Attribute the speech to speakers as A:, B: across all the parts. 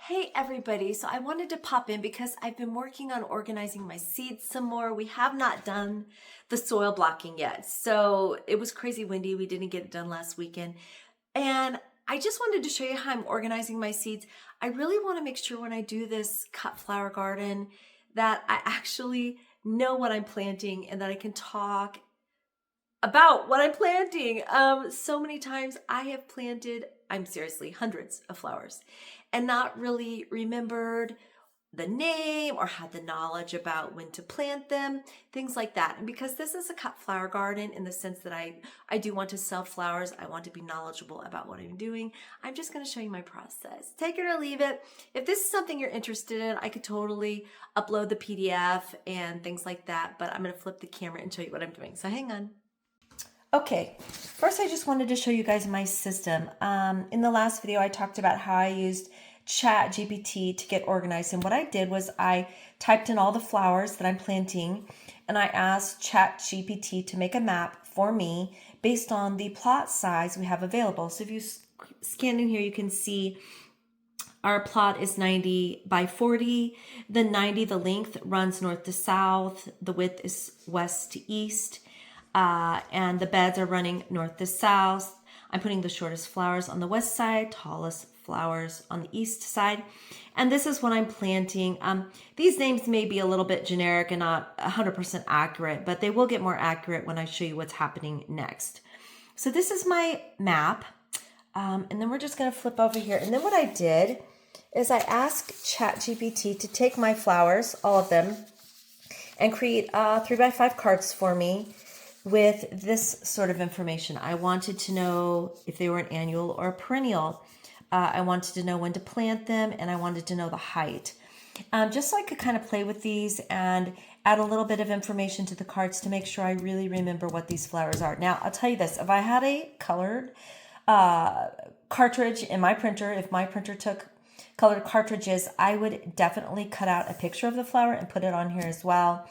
A: Hey everybody, so I wanted to pop in because I've been working on organizing my seeds some more. We have not done the soil blocking yet. So it was crazy windy. We didn't get it done last weekend. And I just wanted to show you how I'm organizing my seeds. I really want to make sure when I do this cut flower garden that I actually know what I'm planting and that I can talk about what I'm planting. So many times I have planted, I'm seriously, hundreds of flowers and not really remembered the name or had the knowledge about when to plant them, things like that. And because this is a cut flower garden in the sense that I do want to sell flowers, I want to be knowledgeable about what I'm doing. I'm just going to show you my process. Take it or leave it. If this is something you're interested in, I could totally upload the PDF and things like that, but I'm going to flip the camera and show you what I'm doing. So hang on. Okay, first I just wanted to show you guys my system. In the last video, I talked about how I used Chat GPT to get organized. And what I did was I typed in all the flowers that I'm planting and I asked Chat GPT to make a map for me based on the plot size we have available. So if you scan in here, you can see our plot is 90 by 40. The 90, the length runs north to south. The width is west to east. And the beds are running north to south. I'm putting the shortest flowers on the west side, tallest flowers on the east side. And this is what I'm planting. These names may be a little bit generic and not 100% accurate, but they will get more accurate when I show you what's happening next. So this is my map. And then we're just going to flip over here. And then what I did is I asked ChatGPT to take my flowers, all of them, and create 3x5 cards for me with this sort of information. I wanted to know if they were an annual or a perennial. I wanted to know when to plant them, and I wanted to know the height. Just so I could kind of play with these and add a little bit of information to the cards to make sure I really remember what these flowers are. Now, I'll tell you this, if I had a colored cartridge in my printer, if my printer took colored cartridges, I would definitely cut out a picture of the flower and put it on here as well.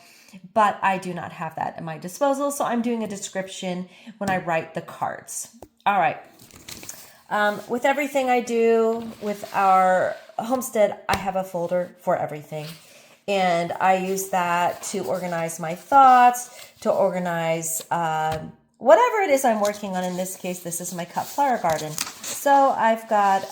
A: But I do not have that at my disposal, so I'm doing a description when I write the cards. All right. With everything I do with our Homestead, I have a folder for everything. And I use that to organize my thoughts, to organize whatever it is I'm working on. In this case, this is my cut flower garden. So I've got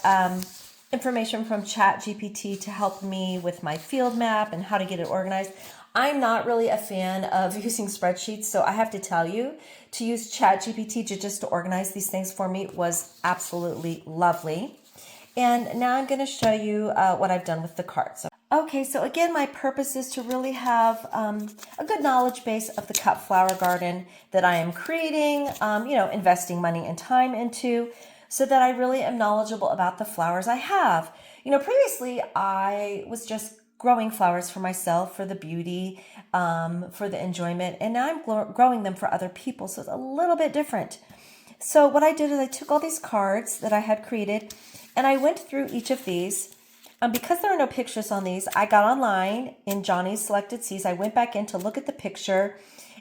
A: information from ChatGPT to help me with my field map and how to get it organized. I'm not really a fan of using spreadsheets, so I have to tell you, to use ChatGPT just to organize these things for me was absolutely lovely. And now I'm going to show you what I've done with the cards. Okay, so again, my purpose is to really have a good knowledge base of the cut flower garden that I am creating, investing money and time into, so that I really am knowledgeable about the flowers I have. Previously I was just growing flowers for myself, for the beauty, for the enjoyment, and now I'm growing them for other people, so it's a little bit different. So what I did is I took all these cards that I had created, and I went through each of these. Because there are no pictures on these, I got online in Johnny's Selected Seeds. I went back in to look at the picture,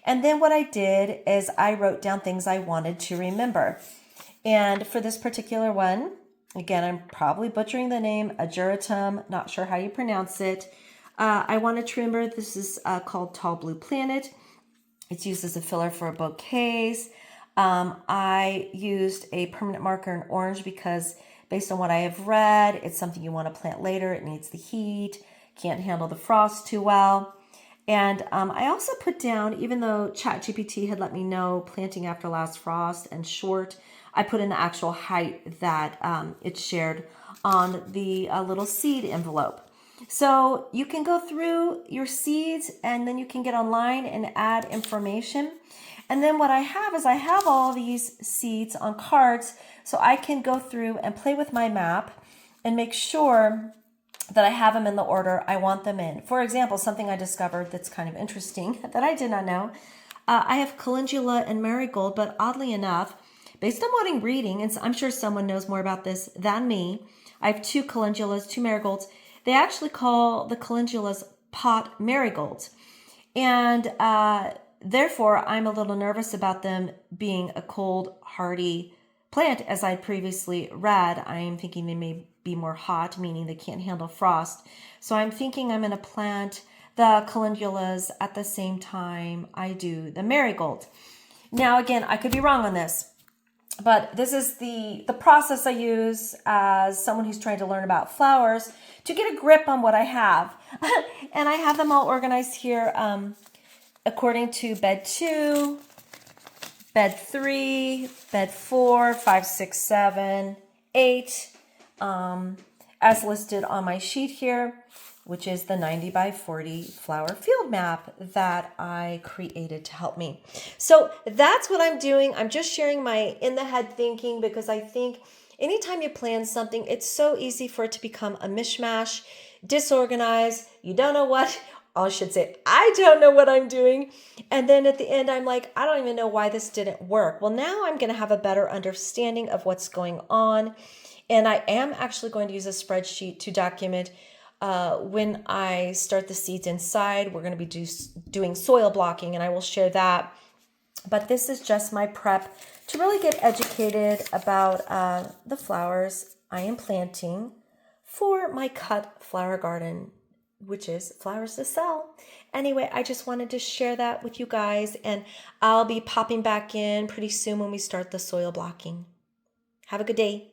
A: and then what I did is I wrote down things I wanted to remember. And for this particular one, again, I'm probably butchering the name, Ageratum, not sure how you pronounce it. I wanted to remember this is called Tall Blue Planet. It's used as a filler for bouquets. I used a permanent marker in orange because based on what I have read, it's something you want to plant later. It needs the heat, can't handle the frost too well. And I also put down, even though ChatGPT had let me know planting after last frost and short, I put in the actual height that it shared on the little seed envelope. So you can go through your seeds and then you can get online and add information. And then what I have is I have all these seeds on cards so I can go through and play with my map and make sure that I have them in the order I want them in. For example, something I discovered that's kind of interesting that I did not know. I have calendula and marigold, but oddly enough, based on what I'm reading, and I'm sure someone knows more about this than me, I have 2 calendulas, 2 marigolds. They actually call the calendulas pot marigolds. And therefore, I'm a little nervous about them being a cold, hardy plant, as I previously read, I am thinking they may be more hot, meaning they can't handle frost. So I'm thinking I'm going to plant the calendulas at the same time I do the marigold. Now, again, I could be wrong on this, but this is the process I use as someone who's trying to learn about flowers to get a grip on what I have. And I have them all organized here according to bed 2, bed 3, bed 4, 5, 6, 7, 8, as listed on my sheet here, which is the 90 by 40 flower field map that I created to help me. So that's what I'm doing. I'm just sharing my in the head thinking, because I think anytime you plan something, it's so easy for it to become a mishmash, disorganized. You don't know what, I should say, I don't know what I'm doing. And then at the end, I'm like, I don't even know why this didn't work. Well, now I'm going to have a better understanding of what's going on. And I am actually going to use a spreadsheet to document when I start the seeds inside. We're going to be doing soil blocking, and I will share that. But this is just my prep to really get educated about the flowers I am planting for my cut flower garden, which is flowers to sell. Anyway, I just wanted to share that with you guys, and I'll be popping back in pretty soon when we start the soil blocking. Have a good day.